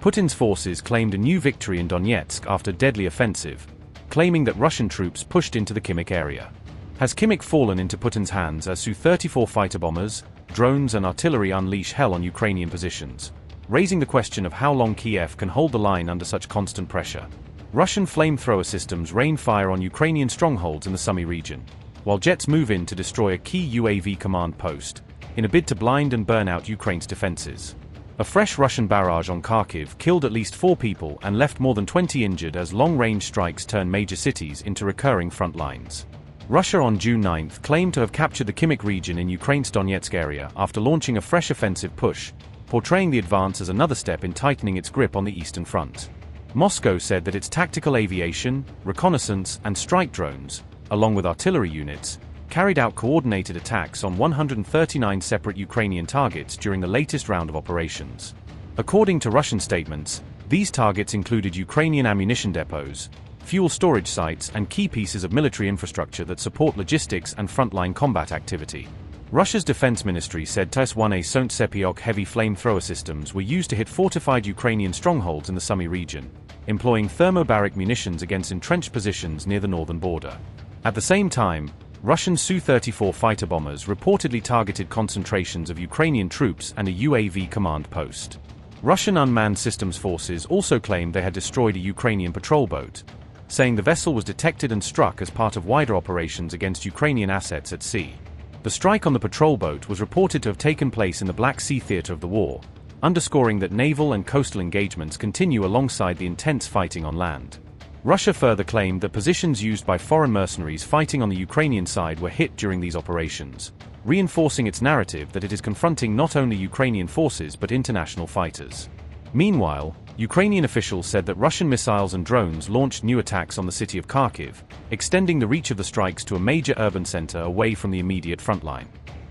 Putin's forces claimed a new victory in Donetsk after deadly offensive, claiming that Russian troops pushed into the Khimik area. Has Khimik fallen into Putin's hands as Su-34 fighter bombers, drones and artillery unleash hell on Ukrainian positions, raising the question of how long Kiev can hold the line under such constant pressure? Russian flamethrower systems rain fire on Ukrainian strongholds in the Sumy region, while jets move in to destroy a key UAV command post, in a bid to blind and burn out Ukraine's defenses. A fresh Russian barrage on Kharkiv killed at least 4 people and left more than 20 injured as long-range strikes turn major cities into recurring front lines. Russia on June 9 claimed to have captured the Khimik region in Ukraine's Donetsk area after launching a fresh offensive push, portraying the advance as another step in tightening its grip on the eastern front. Moscow said that its tactical aviation, reconnaissance and strike drones, along with artillery units, carried out coordinated attacks on 139 separate Ukrainian targets during the latest round of operations. According to Russian statements, these targets included Ukrainian ammunition depots, fuel storage sites and key pieces of military infrastructure that support logistics and frontline combat activity. Russia's defense ministry said Ts-1A Sontsepiok heavy flamethrower systems were used to hit fortified Ukrainian strongholds in the Sumy region, employing thermobaric munitions against entrenched positions near the northern border. At the same time, Russian Su-34 fighter bombers reportedly targeted concentrations of Ukrainian troops and a UAV command post. Russian unmanned systems forces also claimed they had destroyed a Ukrainian patrol boat, saying the vessel was detected and struck as part of wider operations against Ukrainian assets at sea. The strike on the patrol boat was reported to have taken place in the Black Sea theater of the war, underscoring that naval and coastal engagements continue alongside the intense fighting on land. Russia further claimed that positions used by foreign mercenaries fighting on the Ukrainian side were hit during these operations, reinforcing its narrative that it is confronting not only Ukrainian forces but international fighters. Meanwhile, Ukrainian officials said that Russian missiles and drones launched new attacks on the city of Kharkiv, extending the reach of the strikes to a major urban center away from the immediate frontline.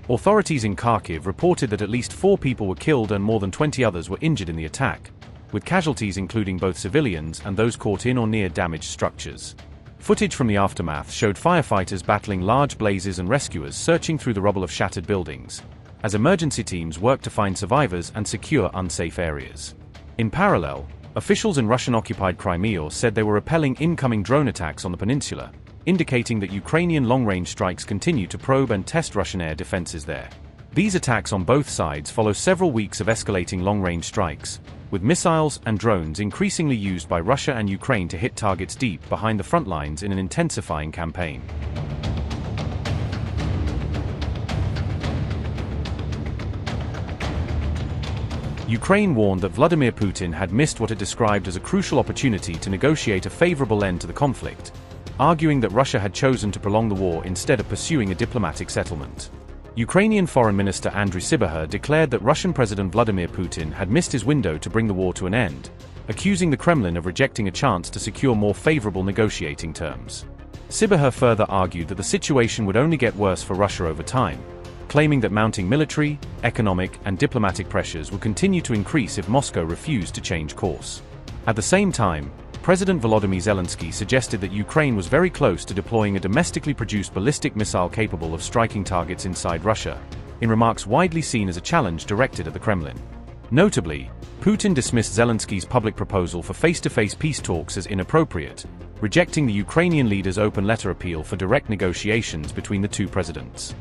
Authorities in Kharkiv reported that at least 4 people were killed and more than 20 others were injured in the attack, with casualties including both civilians and those caught in or near damaged structures. Footage from the aftermath showed firefighters battling large blazes and rescuers searching through the rubble of shattered buildings, as emergency teams worked to find survivors and secure unsafe areas. In parallel, officials in Russian-occupied Crimea said they were repelling incoming drone attacks on the peninsula, indicating that Ukrainian long-range strikes continue to probe and test Russian air defenses there. These attacks on both sides follow several weeks of escalating long-range strikes, with missiles and drones increasingly used by Russia and Ukraine to hit targets deep behind the front lines in an intensifying campaign. Ukraine warned that Vladimir Putin had missed what it described as a crucial opportunity to negotiate a favorable end to the conflict, arguing that Russia had chosen to prolong the war instead of pursuing a diplomatic settlement. Ukrainian Foreign Minister Andriy Sybiha declared that Russian President Vladimir Putin had missed his window to bring the war to an end, accusing the Kremlin of rejecting a chance to secure more favorable negotiating terms. Sybiha further argued that the situation would only get worse for Russia over time, claiming that mounting military, economic, and diplomatic pressures would continue to increase if Moscow refused to change course. At the same time, President Volodymyr Zelensky suggested that Ukraine was very close to deploying a domestically produced ballistic missile capable of striking targets inside Russia, in remarks widely seen as a challenge directed at the Kremlin. Notably, Putin dismissed Zelensky's public proposal for face-to-face peace talks as inappropriate, rejecting the Ukrainian leader's open letter appeal for direct negotiations between the two presidents.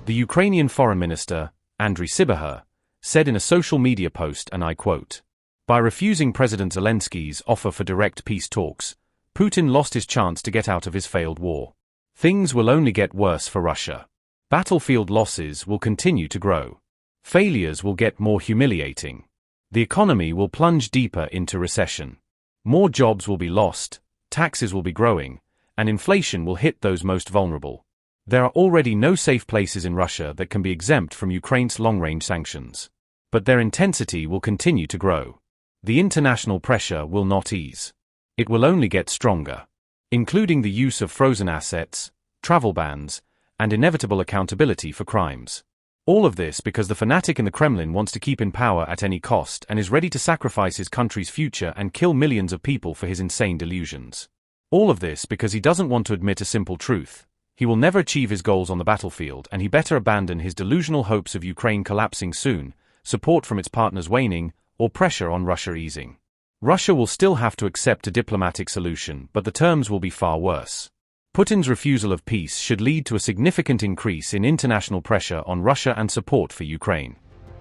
The Ukrainian Foreign Minister, Andriy Sybiha, said in a social media post, and I quote, "By refusing President Zelensky's offer for direct peace talks, Putin lost his chance to get out of his failed war. Things will only get worse for Russia. Battlefield losses will continue to grow. Failures will get more humiliating. The economy will plunge deeper into recession. More jobs will be lost, taxes will be growing, and inflation will hit those most vulnerable. There are already no safe places in Russia that can be exempt from Ukraine's long-range sanctions. But their intensity will continue to grow. The international pressure will not ease. It will only get stronger, including the use of frozen assets, travel bans, and inevitable accountability for crimes. All of this because the fanatic in the Kremlin wants to keep in power at any cost and is ready to sacrifice his country's future and kill millions of people for his insane delusions. All of this because he doesn't want to admit a simple truth. He will never achieve his goals on the battlefield, and he better abandon his delusional hopes of Ukraine collapsing soon, support from its partners waning, or pressure on Russia easing. Russia will still have to accept a diplomatic solution, but the terms will be far worse. Putin's refusal of peace should lead to a significant increase in international pressure on Russia and support for Ukraine.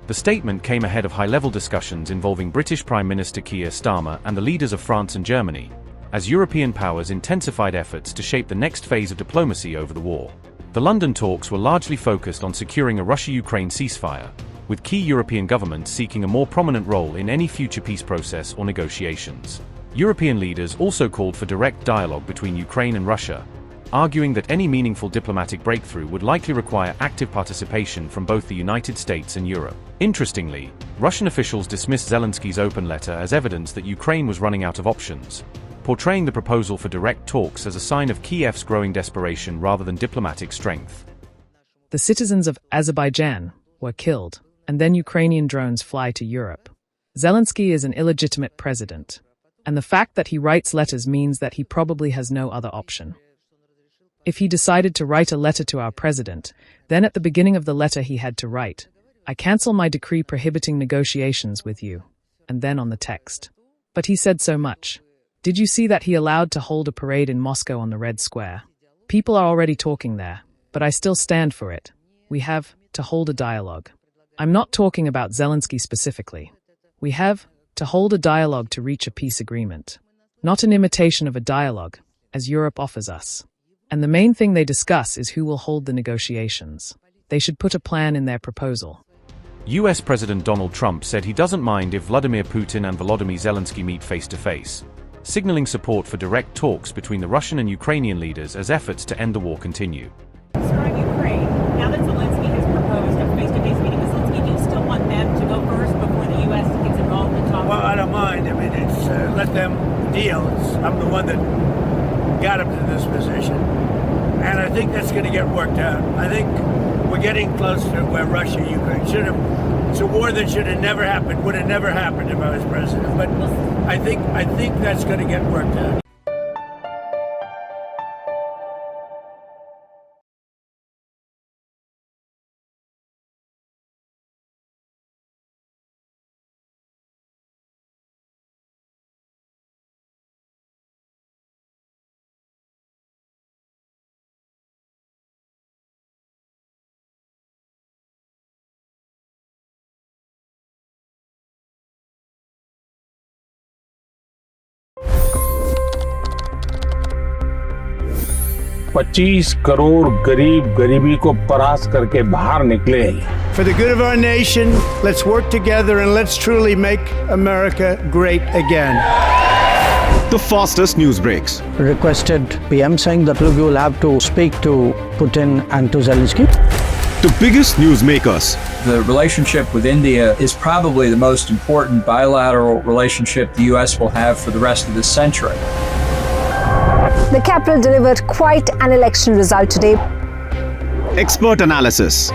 The statement came ahead of high-level discussions involving British Prime Minister Keir Starmer and the leaders of France and Germany, as European powers intensified efforts to shape the next phase of diplomacy over the war. The London talks were largely focused on securing a Russia-Ukraine ceasefire, with key European governments seeking a more prominent role in any future peace process or negotiations. European leaders also called for direct dialogue between Ukraine and Russia, arguing that any meaningful diplomatic breakthrough would likely require active participation from both the United States and Europe. Interestingly, Russian officials dismissed Zelensky's open letter as evidence that Ukraine was running out of options, portraying the proposal for direct talks as a sign of Kiev's growing desperation rather than diplomatic strength. The citizens of Azerbaijan were killed, and then Ukrainian drones fly to Europe. Zelensky is an illegitimate president, and the fact that he writes letters means that he probably has no other option. If he decided to write a letter to our president, then at the beginning of the letter he had to write, "I cancel my decree prohibiting negotiations with you," and then on the text. But he said so much. Did you see that he allowed to hold a parade in Moscow on the Red Square? People are already talking there, but I still stand for it. We have to hold a dialogue. I'm not talking about Zelensky specifically. We have to hold a dialogue to reach a peace agreement, not an imitation of a dialogue, as Europe offers us. And the main thing they discuss is who will hold the negotiations. They should put a plan in their proposal. US President Donald Trump said he doesn't mind if Vladimir Putin and Volodymyr Zelensky meet face-to-face, signaling support for direct talks between the Russian and Ukrainian leaders as efforts to end the war continue. Concerning Ukraine, now that Zelensky has proposed a face-to-face meeting with Zelensky, do you still want them to go first before the U.S. gets involved in talks? Well, I don't mind. I mean, it's let them deal. I'm the one that got him to this position. And I think that's going to get worked out. I think we're getting close to where Russia, Ukraine should have. It's a war that should have never happened, would have never happened if I was president. But I think that's going to get worked out. $25 crore गरीब गरीबी को परास्त करके बाहर निकले। For the good of our nation, let's work together and let's truly make America great again. The fastest news breaks. Requested PM saying that look, you will have to speak to Putin and to Zelensky. The biggest news makers. The relationship with India is probably the most important bilateral relationship the U.S. will have for the rest of this century. The capital delivered quite an election result today. Expert analysis.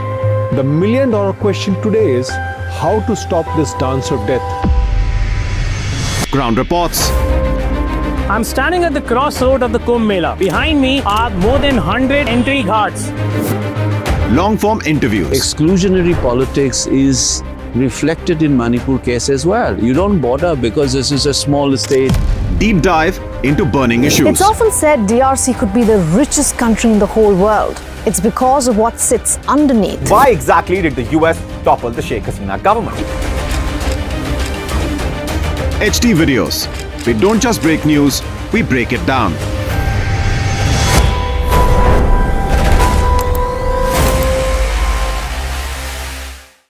The million-dollar question today is how to stop this dance of death. Ground reports. I'm standing at the crossroad of the Kumbh Mela. Behind me are more than 100 entry ghats. Long-form interviews. Exclusionary politics is reflected in Manipur case as well. You don't bother because this is a small state. Deep dive into burning issues. It's often said DRC could be the richest country in the whole world. It's because of what sits underneath. Why exactly did the US topple the Sheikh Hasina government? HD videos. We don't just break news, we break it down.